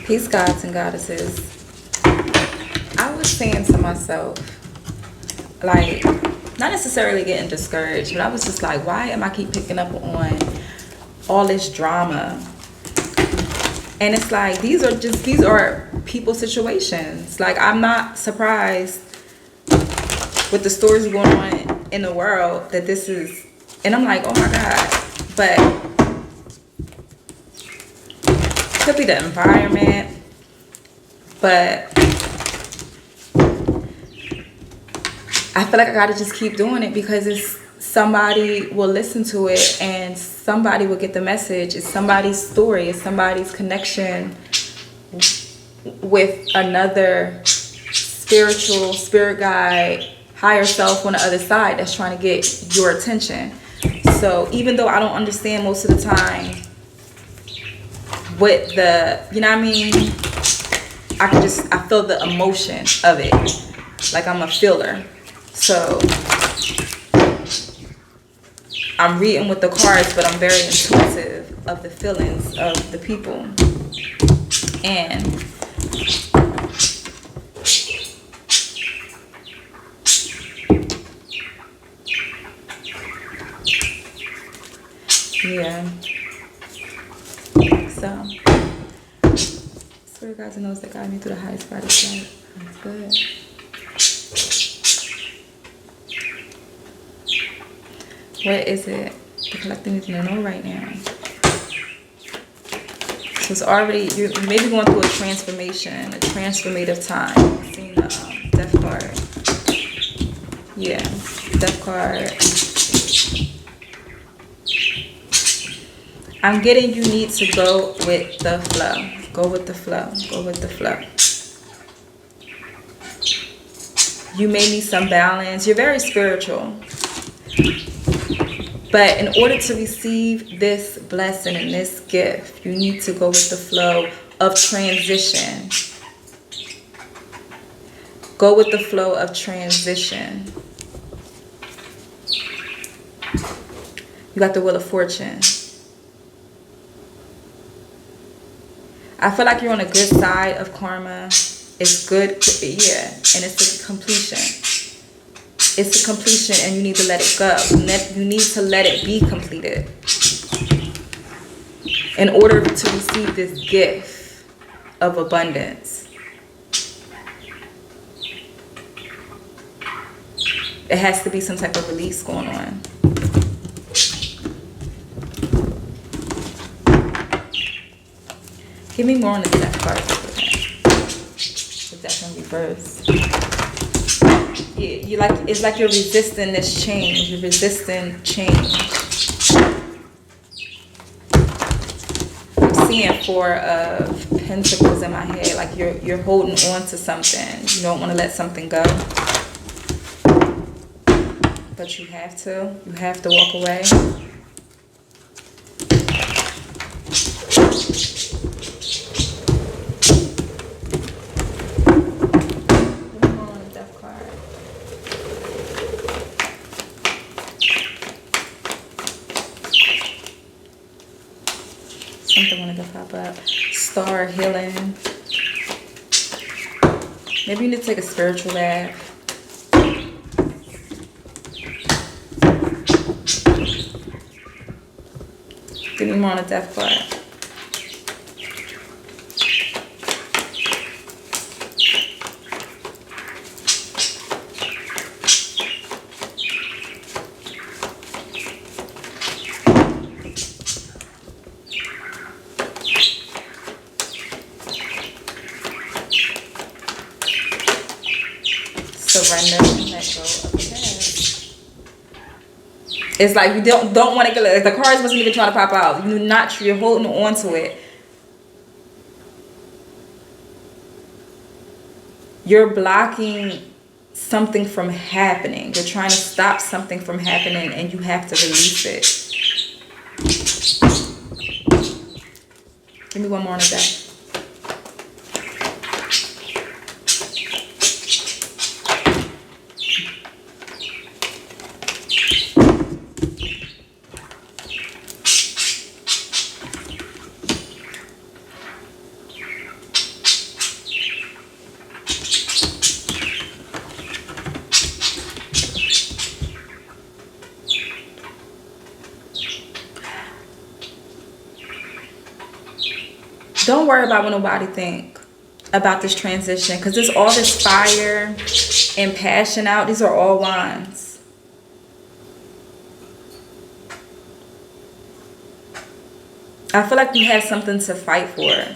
Peace, gods and goddesses. I was saying to myself, like, not necessarily getting discouraged, but I was just like, why am I keep picking up on all this drama? And it's like, these are people situations. Like, I'm not surprised with the stories going on in the world that this is, and I'm like, oh my God. But it could be the environment, but I feel like I gotta just keep doing it because it's somebody will listen to it and somebody will get the message. It's somebody's story. It's somebody's connection with another spirit guide, higher self on the other side that's trying to get your attention. So even though I don't understand most of the time what the, you know what I mean? I feel the emotion of it. Like I'm a feeler. So I'm reading with the cards, but I'm very intuitive of the feelings of the people. And yeah. So swear to God knows that guide me through the highest part of life. That's good. What is it the collective needs to know right now? So it's already, you may be going through a transformation, a transformative time. I've seen the death card. Yeah, death card. I'm getting you need to go with the flow. Go with the flow. Go with the flow. You may need some balance. You're very spiritual. But in order to receive this blessing and this gift, you need to go with the flow of transition. Go with the flow of transition. You got the Wheel of Fortune. I feel like you're on a good side of karma. It's good, yeah, and it's a completion. It's a completion and you need to let it go. You need to let it be completed in order to receive this gift of abundance. It has to be some type of release going on. Give me more on the death card. The death in reverse. You like, it's like you're resisting this change. You're resisting change. I'm seeing 4 of Pentacles in my head. Like you're holding on to something. You don't want to let something go. But you have to. You have to walk away. Something wanted to pop up. Star healing. Maybe you need to take a spiritual bath. Give me more on the death card. Surrender and let go of the past. It's like you don't want to get it. The cards wasn't even trying to pop out. You're holding on to it. You're blocking something from happening. You're trying to stop something from happening and you have to release it. Give me one more on that. Don't worry about what nobody think about this transition, because there's all this fire and passion out. These are all wands. I feel like you have something to fight for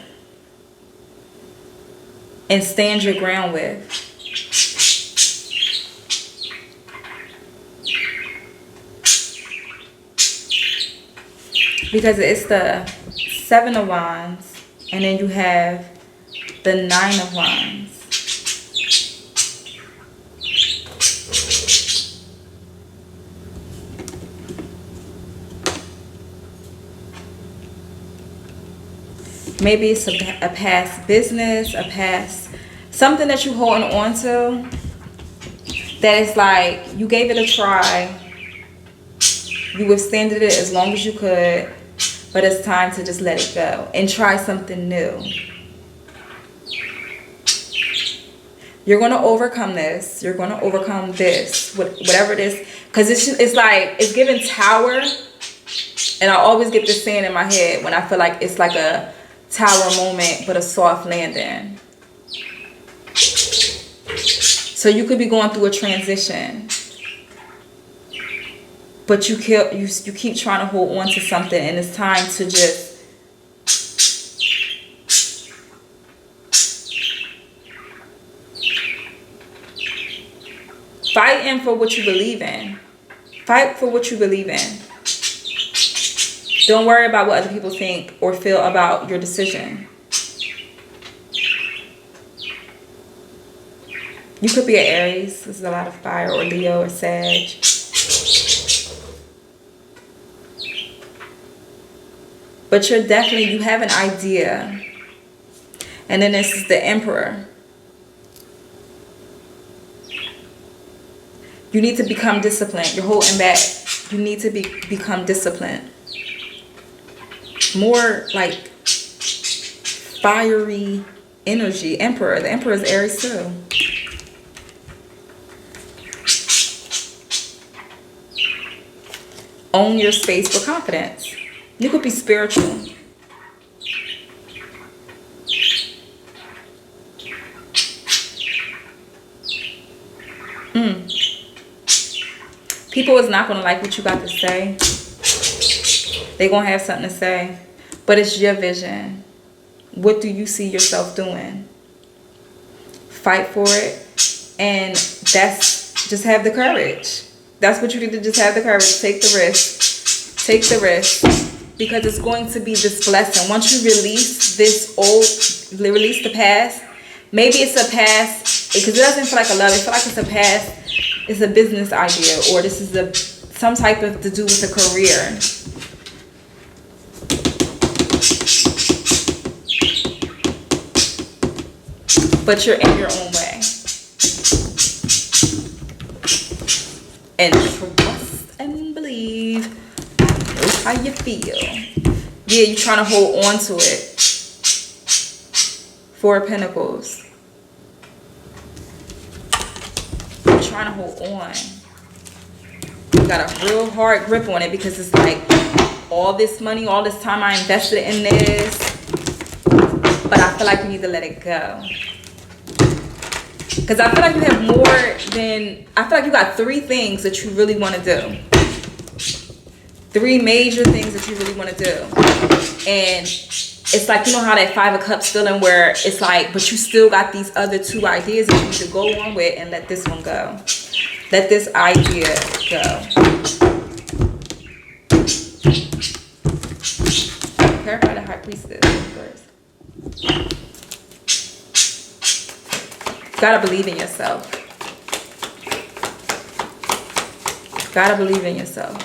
and stand your ground with. Because it's the 7 of Wands, and then you have the 9 of Wands. Maybe it's a past business, a past, something that you're holding on to, that is like, you gave it a try, you withstanded it as long as you could, but it's time to just let it go and try something new. You're going to overcome this. You're going to overcome this, whatever it is. Because it's like, it's giving tower. And I always get this saying in my head when I feel like it's like a tower moment, but a soft landing. So you could be going through a transition, but you keep trying to hold on to something, and it's time to just fighting for what you believe in. Fight for what you believe in. Don't worry about what other people think or feel about your decision. You could be an Aries. This is a lot of fire, or Leo, or Sag. But you have an idea. And then this is the Emperor. You need to become disciplined. You're holding back. You need to become disciplined. More like fiery energy. Emperor. The Emperor is Aries too. Own your space with confidence. You could be spiritual. People is not going to like what you got to say. They're going to have something to say. But it's your vision. What do you see yourself doing? Fight for it. And just have the courage. That's what you need to just have the courage. Take the risk. Take the risk. Because it's going to be this blessing. Once you release release the past. Maybe it's a past. Because it doesn't feel like a love. It feels like it's a past. It's a business idea, or this is some type of to do with a career. But you're in your own way. And trust and believe. Know how you feel. Yeah, you're trying to hold on to it. 4 of Pentacles. Trying to hold on. You got a real hard grip on it, because it's like all this money, all this time I invested in this, but I feel like you need to let it go. Because I feel like you have more than, I feel like you got 3 things that you really want to do. 3 major things that you really want to do. And it's like, you know how that 5 of Cups feeling, where it's like, but you still got these other 2 ideas that you need to go on with, and let this one go. Let this idea go. Clarify the High Priestess first. You gotta believe in yourself. You gotta believe in yourself.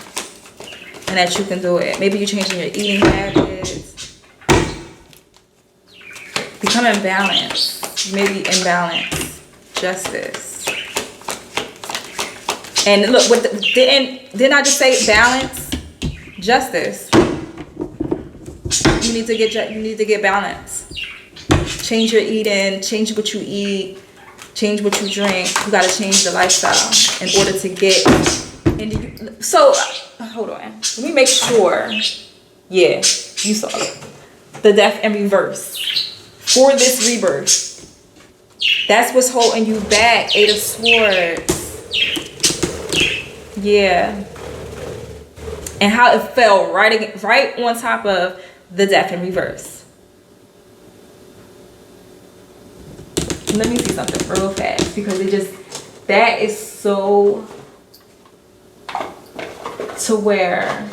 And that you can do it. Maybe you're changing your eating habits. Become in balance. Maybe in balance. Justice. And look, didn't I just say balance? Justice. You need to get balance. Change your eating. Change what you eat. Change what you drink. You gotta change the lifestyle in order to get. So hold on. Let me make sure. Yeah, you saw it. the death in reverse for this rebirth. That's what's holding you back. 8 of Swords. Yeah. And how it fell right on top of the death in reverse. Let me see something real fast, because that is so to where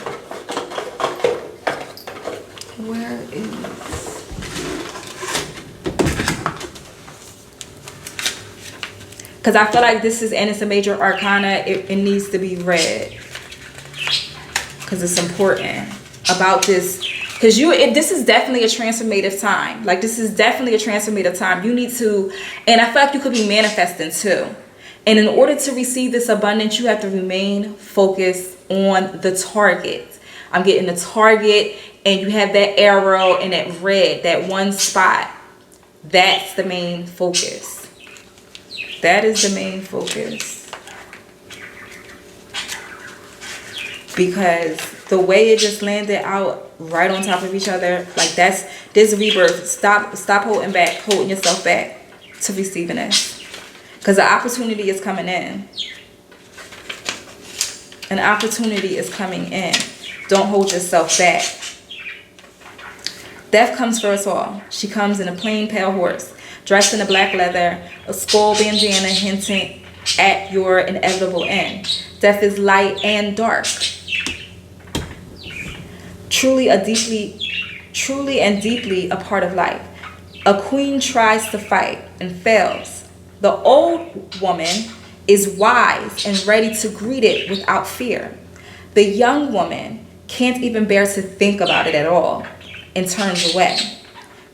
is, because I feel like this is, and it's a major arcana, it needs to be read, because it's important about this. Because this is definitely a transformative time. Like, this is definitely a transformative time. You need to, and I feel like you could be manifesting too. And in order to receive this abundance, you have to remain focused on the target. I'm getting the target, and you have that arrow and that red, that one spot. That's the main focus. That is the main focus. Because the way it just landed out right on top of each other, like this rebirth. Stop holding yourself back to receiving this, because the opportunity is coming in. An opportunity is coming in. Don't hold yourself back. Death comes for us all. She comes in a plain pale horse, dressed in a black leather, a skull bandana hinting at your inevitable end. Death is light and dark. Truly and deeply a part of life. A queen tries to fight and fails. The old woman is wise and ready to greet it without fear. The young woman can't even bear to think about it at all and turns away,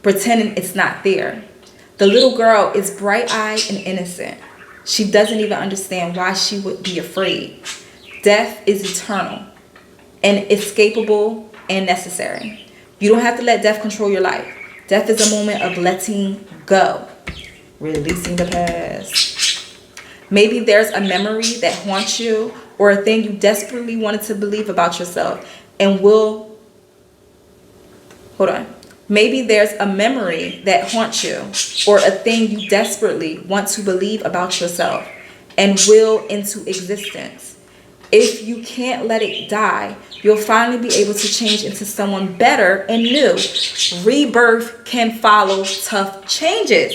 pretending it's not there. The little girl is bright-eyed and innocent. She doesn't even understand why she would be afraid. Death is eternal, inescapable, and necessary. You don't have to let death control your life. Death is a moment of letting go, releasing the past. Maybe there's a memory that haunts you, or a thing you desperately wanted to believe about yourself and will. Hold on. Maybe there's a memory that haunts you, or a thing you desperately want to believe about yourself and will into existence. If you can't let it die, you'll finally be able to change into someone better and new. Rebirth can follow tough changes.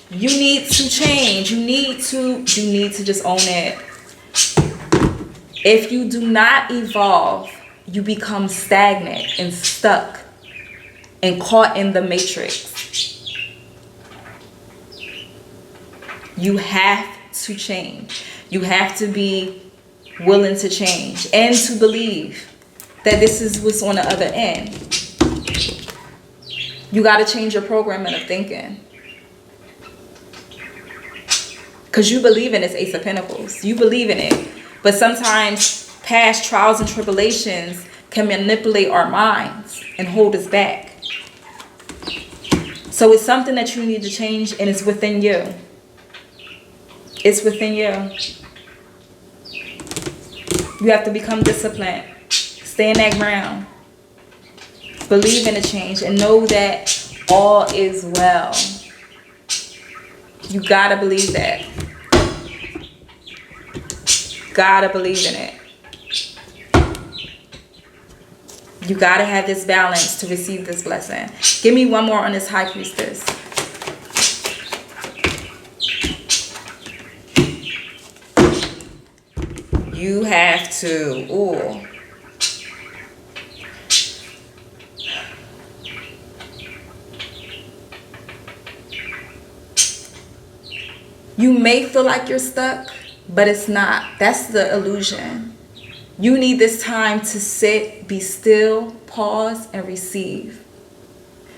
You need to change. You need to just own it. If you do not evolve, you become stagnant and stuck and caught in the matrix. You have to change. You have to be willing to change and to believe that this is what's on the other end. You got to change your programming of thinking, because you believe in this Ace of Pentacles. You believe in it, but sometimes past trials and tribulations can manipulate our minds and hold us back. So it's something that you need to change, and it's within you. It's within you. You have to become disciplined. Stay in that ground. Believe in the change and know that all is well. You gotta believe that. Gotta believe in it. You gotta have this balance to receive this blessing. Give me one more on this High Priestess. You have to, you may feel like you're stuck, but it's not. That's the illusion. You need this time to sit, be still, pause, and receive.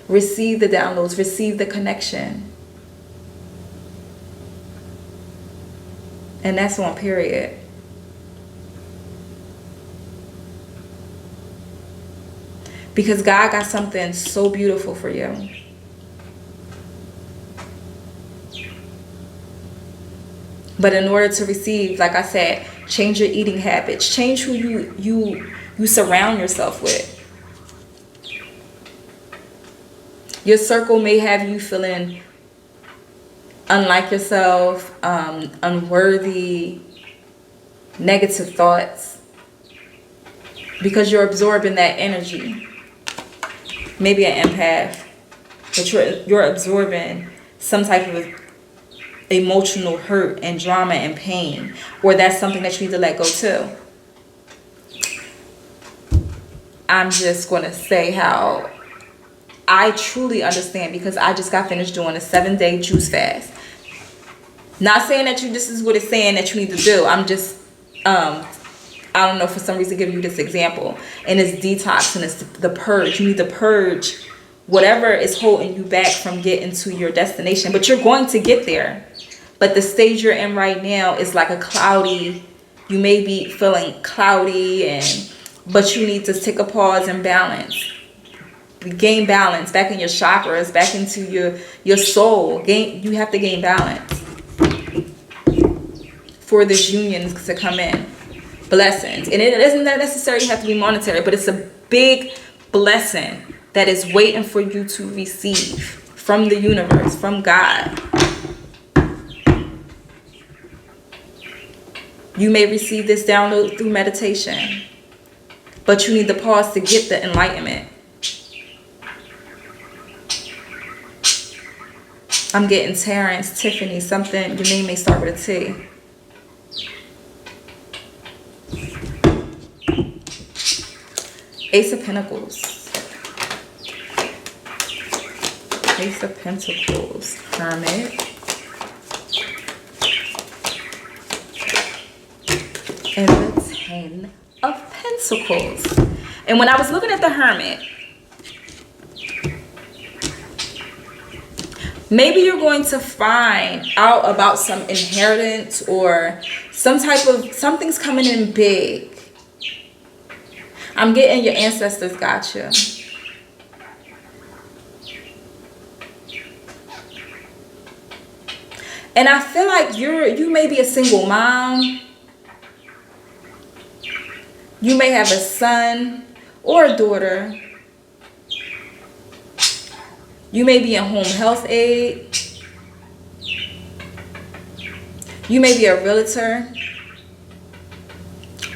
Receive the downloads, receive the connection. And that's on period. Because God got something so beautiful for you. But in order to receive, like I said, change your eating habits. Change who you surround yourself with. Your circle may have you feeling unlike yourself, unworthy, negative thoughts, because you're absorbing that energy. Maybe an empath, but you're absorbing some type of emotional hurt and drama and pain, or that's something that you need to let go too. I'm just going to say how I truly understand, because I just got finished doing a 7-day juice fast. Not saying that this is what it's saying that you need to do. I'm just, I don't know, for some reason giving you this example. And it's detox and it's the purge. You need to purge whatever is holding you back from getting to your destination. But you're going to get there. But the stage you're in right now is like a cloudy, you may be feeling cloudy, but you need to take a pause and balance. Gain balance back in your chakras, back into your soul. You have to gain balance for this union to come in. Blessings. And it doesn't necessarily have to be monetary, but it's a big blessing that is waiting for you to receive from the universe, from God. You may receive this download through meditation, but you need to pause to get the enlightenment. I'm getting Terrence, Tiffany, something. Your name may start with a T. Ace of Pentacles. Ace of Pentacles. Hermit. And the 10 of Pentacles. And when I was looking at the Hermit, maybe you're going to find out about some inheritance or some type of, something's coming in big. I'm getting your ancestors got you. And I feel like you may be a single mom. You may have a son or a daughter. You may be in home health aid. You may be a realtor.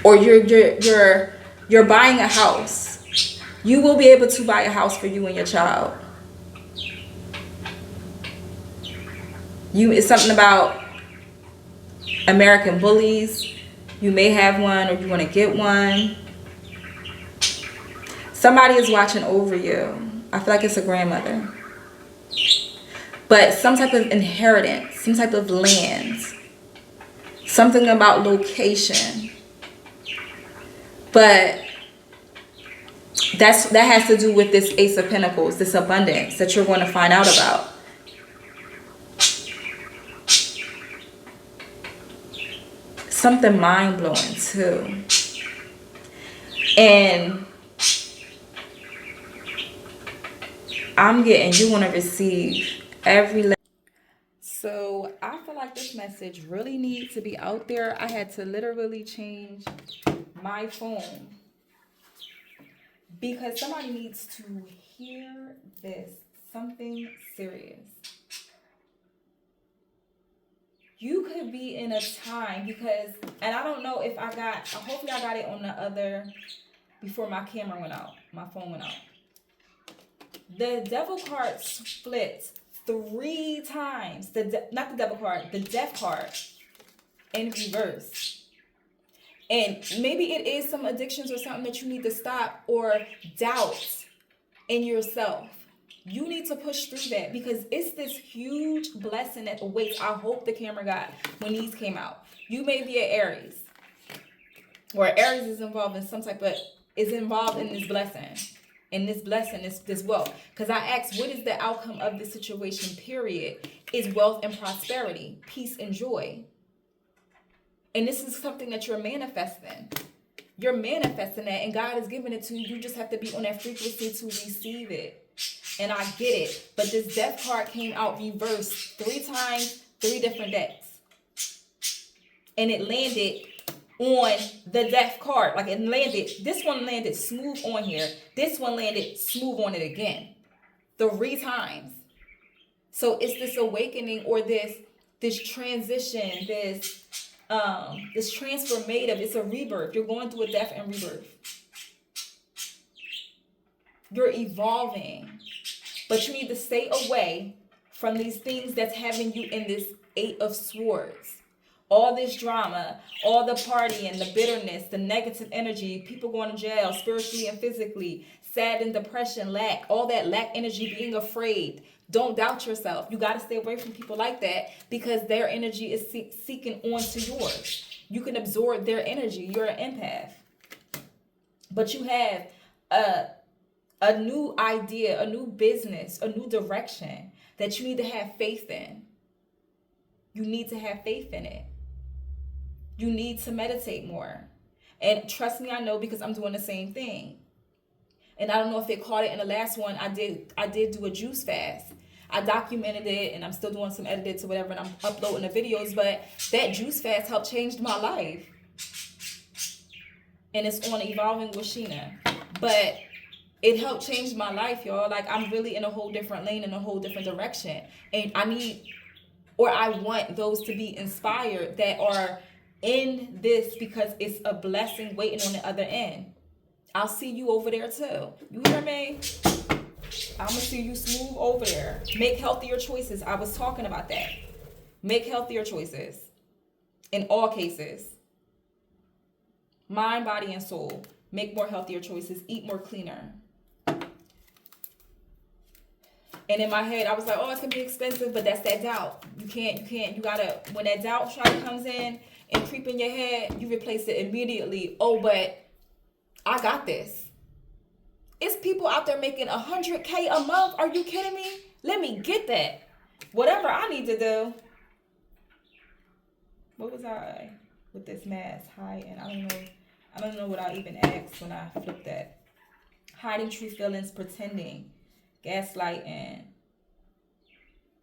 Or you're buying a house. You will be able to buy a house for you and your child. It's something about American bullies. You may have one, or you want to get one. Somebody is watching over you. I feel like it's a grandmother. But some type of inheritance, some type of land. Something about location. But that has to do with this Ace of Pentacles, this abundance that you're going to find out about. Something mind-blowing too. And I'm getting, you want to receive every. So I feel like this message really needs to be out there. I had to literally change my phone because somebody needs to hear this. Something serious. You could be in a time because, and I don't know if hopefully I got it on the other, before my camera went out, my phone went out. The devil card split 3 times. Not the devil card, the death card in reverse. And maybe it is some addictions or something that you need to stop, or doubt in yourself. You need to push through that because it's this huge blessing that awaits. I hope the camera got when these came out. You may be an Aries, or Aries is involved in some type of, is involved in this blessing. And this blessing, this wealth. Because I asked, what is the outcome of this situation, period? Is wealth and prosperity, peace and joy. And this is something that you're manifesting. You're manifesting that, and God is giving it to you. You just have to be on that frequency to receive it. And I get it. But this death card came out reversed 3 times, 3 different decks. And it landed on the death card. Like it landed, this one landed smooth on here. This one landed smooth on it again. 3 times. So it's this awakening, or this transition, this transformative. It's a rebirth. You're going through a death and rebirth. You're evolving, but you need to stay away from these things that's having you in this 8 of Swords. All this drama, all the partying, the bitterness, the negative energy, people going to jail spiritually and physically, sad and depression, lack, all that lack energy, being afraid. Don't doubt yourself. You got to stay away from people like that, because their energy is seeking onto yours. You can absorb their energy. You're an empath. But you have a new idea, a new business, a new direction that you need to have faith in. You need to have faith in it. You need to meditate more. And trust me, I know, because I'm doing the same thing. And I don't know if they caught it in the last one. I did do a juice fast. I documented it, and I'm still doing some edits or whatever, and I'm uploading the videos. But that juice fast helped change my life. And it's on Evolving with Sheena. But it helped change my life, y'all. Like, I'm really in a whole different lane, in a whole different direction. And I want those to be inspired that are in this, because it's a blessing waiting on the other end. I'll see you over there too. You hear me? I'm gonna see you smooth over there. Make healthier choices. I was talking about that. Make healthier choices in all cases. Mind, body, and soul. Make more healthier choices. Eat more cleaner. And in my head, I was like, oh, it's gonna be expensive, but that's that doubt. You gotta, when that doubt comes in and creep in your head, you replace it immediately. Oh, but I got this. It's people out there making $100K a month. Are you kidding me? Let me get that. Whatever I need to do. What was I with this mask? And I don't know what I even asked when I flipped that. Hiding true feelings, pretending. Gaslighting.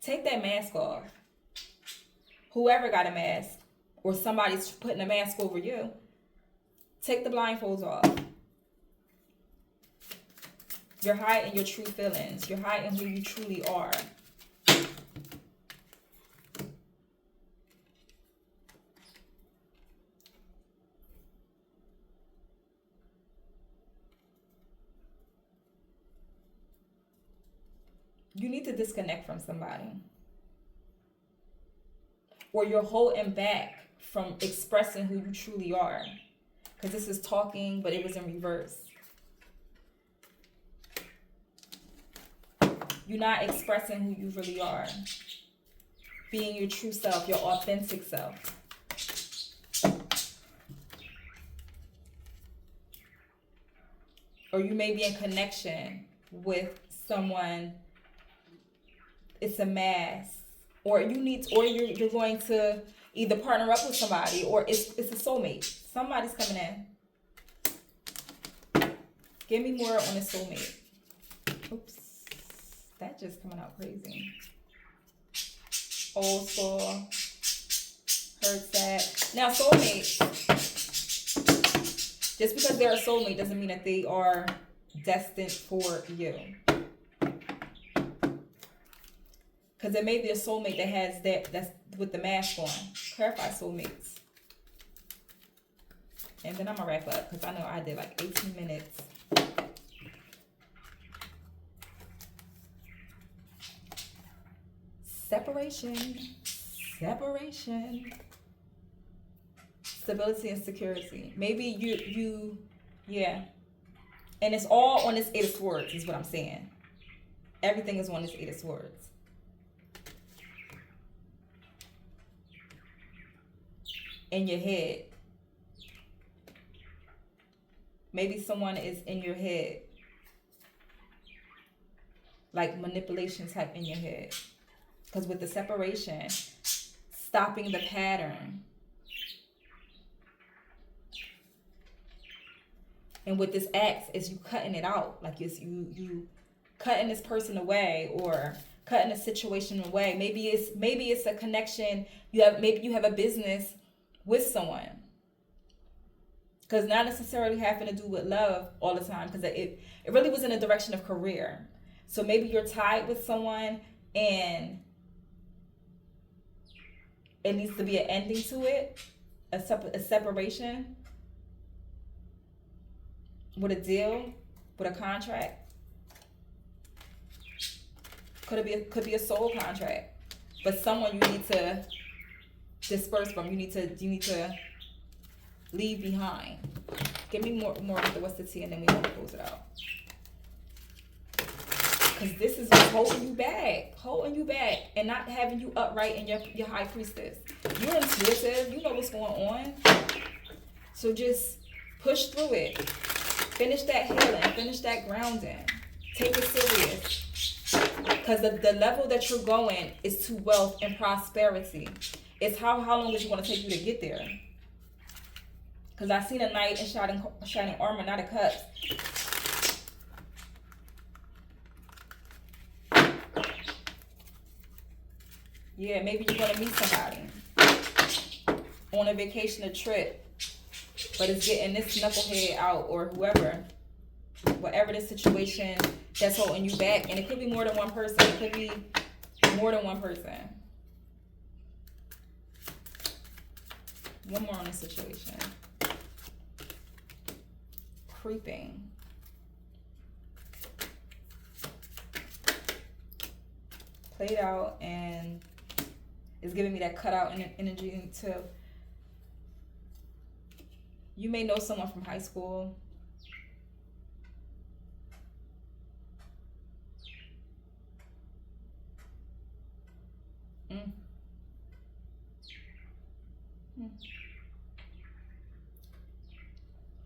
Take that mask off. Whoever got a mask, or somebody's putting a mask over you, take the blindfolds off. You're hiding your true feelings. You're hiding who you truly are. You need to disconnect from somebody. Or you're holding back from expressing who you truly are. Because this is talking, but it was in reverse. You're not expressing who you really are. Being your true self, your authentic self. Or you may be in connection with someone. It's a mask. Or you're going to either partner up with somebody, or it's a soulmate. Somebody's coming in. Give me more on a soulmate. Oops. That just coming out crazy. Old school. Heard that. Now, soulmates. Just because they're a soulmate doesn't mean that they are destined for you. Because there may be a soulmate that has that's with the mask on. Clarify soulmates. And then I'm going to wrap up, because I know I did like 18 minutes. Separation. Stability and security. Maybe yeah. And it's all on this 8 of Swords, is what I'm saying. Everything is on this 8 of Swords. In your head. Maybe someone is in your head. Like manipulation type in your head. Because with the separation, stopping the pattern. And with this axe, is you cutting it out. Like it's you cutting this person away, or cutting a situation away. Maybe it's a connection. Maybe you have a business with someone. Because not necessarily having to do with love all the time. Because it really was in the direction of career. So maybe you're tied with someone and it needs to be an ending to it, a separation with a deal, with a contract. Could be a soul contract, but someone you need to disperse from. You need to leave behind. Give me more of the what's the tea, and then we gonna close it out. Because this is what's holding you back, and not having you upright in your high priestess. You're intuitive. You know what's going on. So just push through it. Finish that healing. Finish that grounding. Take it serious. Because the level that you're going is to wealth and prosperity. It's how long is it going to take you to get there? Because I seen a knight in shining armor, not a cups. Yeah, maybe you're going to meet somebody on a vacation, a trip, but it's getting this knucklehead out, or whatever the situation that's holding you back. And it could be more than one person. It could be more than one person. One more on the situation. Creeping. Played out, and it's giving me that cutout energy too. You may know someone from high school.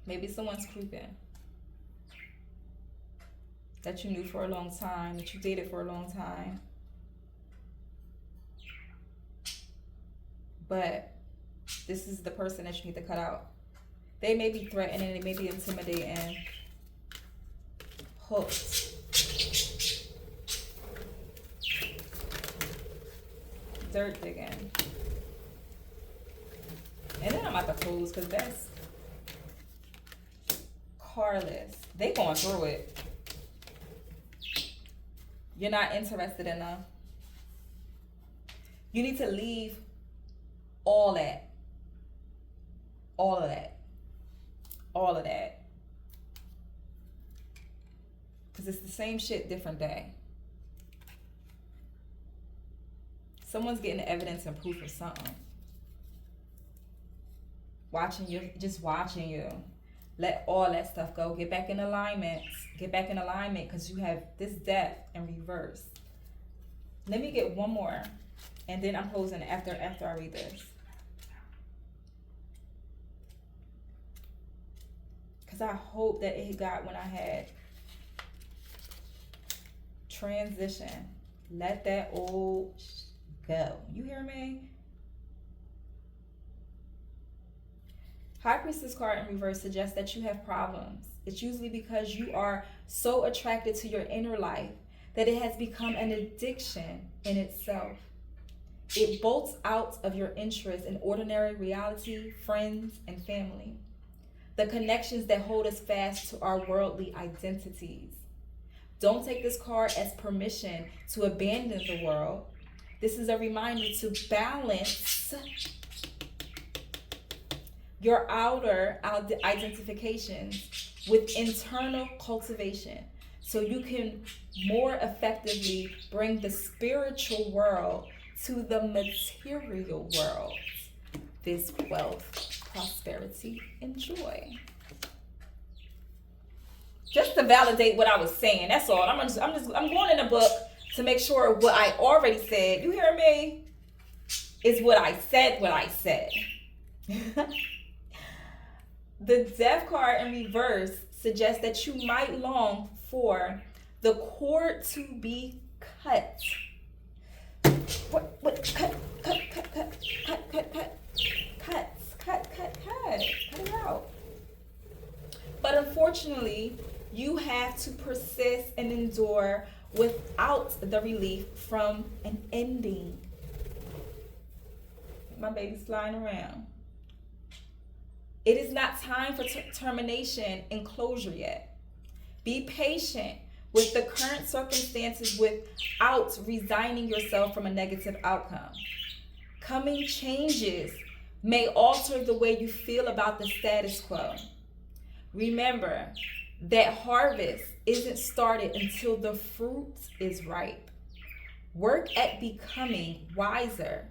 Maybe someone's creeping that you knew for a long time, that you dated for a long time. But this is the person that you need to cut out. They may be threatening, they may be intimidating, hooked, dirt digging. And then I'm about to close because that's carless. They going through it. You're not interested in them. You need to leave all that. All of that. All of that. Because it's the same shit, different day. Someone's getting evidence and proof of something. Watching you, just watching you. Let all that stuff go. Get back in alignment. Get back in alignment because you have this death in reverse. Let me get one more. And then I'm closing after I read this. Because I hope that it got when I had transition. Let that old go. You hear me? High Priestess card in reverse suggests that you have problems. It's usually because you are so attracted to your inner life that it has become an addiction in itself. It bolts out of your interest in ordinary reality, friends, and family. The connections that hold us fast to our worldly identities. Don't take this card as permission to abandon the world. This is a reminder to balance your outer identifications with internal cultivation so you can more effectively bring the spiritual world to the material world. This wealth, prosperity, and joy. Just to validate what I was saying, that's all. I'm going in the book to make sure what I already said, you hear me, is what I said. The Death card in reverse suggests that you might long for the cord to be cut. What? Cut it out. But unfortunately, you have to persist and endure without the relief from an ending. My baby's flying around. It is not time for termination and closure yet. Be patient with the current circumstances without resigning yourself from a negative outcome. Coming changes may alter the way you feel about the status quo. Remember that harvest isn't started until the fruit is ripe. Work at becoming wiser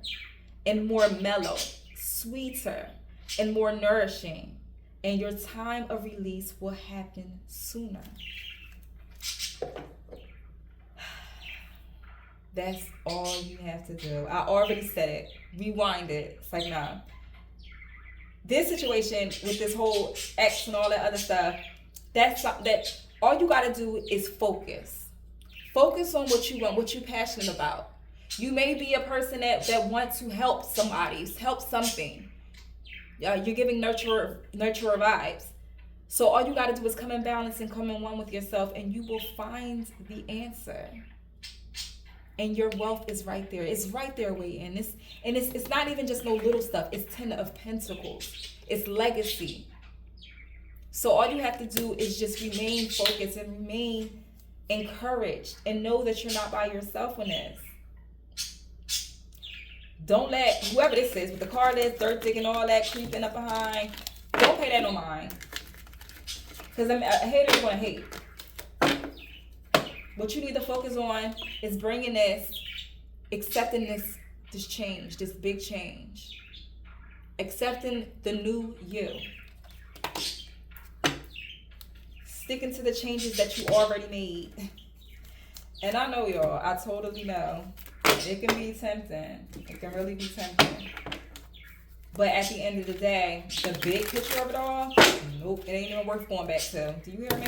and more mellow, sweeter and more nourishing, and your time of release will happen sooner. That's all you have to do. I already said it. Rewind it. It's like, nah. This situation with this whole ex and all that other stuff, that's something that all you got to do is focus. Focus on what you want, what you're passionate about. You may be a person that wants to help somebody, help something. You're giving nurturer vibes. So all you got to do is come in balance and come in one with yourself, and you will find the answer. And your wealth is right there. It's right there waiting. It's not even just no little stuff. It's 10 of Pentacles. It's legacy. So all you have to do is just remain focused and remain encouraged and know that you're not by yourself in this. Don't let whoever this is with the car list, dirt digging, all that creeping up behind. Don't pay that no mind. Because a hater is going to hate. What you need to focus on is bringing this, accepting this change, this big change. Accepting the new you. Sticking to the changes that you already made. And I know, y'all, I totally know. It can be tempting. It can really be tempting. But at the end of the day, the big picture of it all, nope, it ain't even worth going back to. Do you hear me?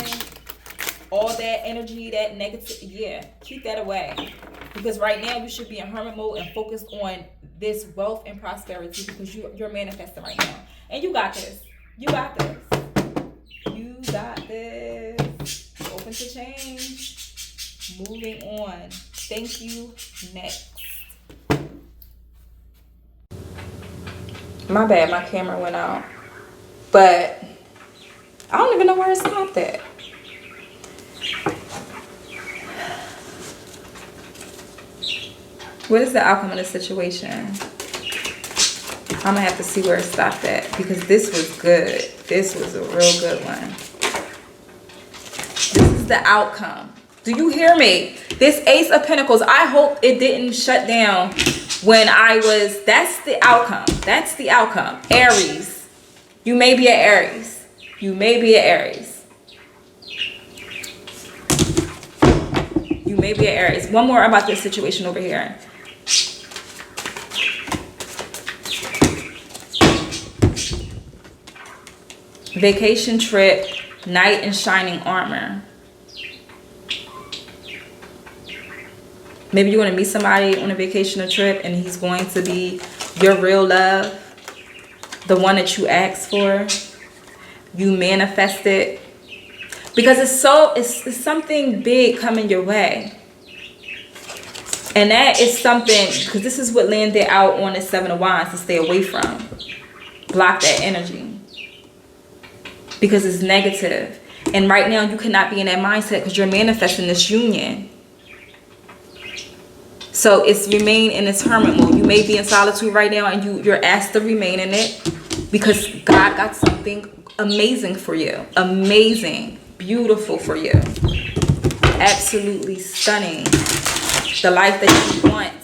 All that energy, that negative, yeah, keep that away. Because right now you should be in hermit mode and focused on this wealth and prosperity, because you're manifesting right now. And you got this. You got this. You got this. Open to change. Moving on. Thank you. Next. My bad, my camera went out. But I don't even know where it stopped at. What is the outcome of the situation? I'm gonna have to see where it stopped at, because this was good. This was a real good one. This is the outcome. Do you hear me? This Ace of Pentacles, I hope it didn't shut down when I was, that's the outcome. That's the outcome. Aries. You may be an Aries. You may be an Aries. You may be an Aries. One more about this situation over here. Vacation trip, knight in shining armor. Maybe you want to meet somebody on a vacation or trip, and he's going to be your real love, the one that you asked for. You manifest it, because it's something big coming your way. And that is something, because this is what landed out on the Seven of Wands to stay away from. Block that energy. Because it's negative. And right now you cannot be in that mindset, because you're manifesting this union. So it's remain in this hermit mode. You may be in solitude right now, and you're asked to remain in it, because God got something amazing for you. Amazing. Beautiful for you. Absolutely stunning. The life that you want.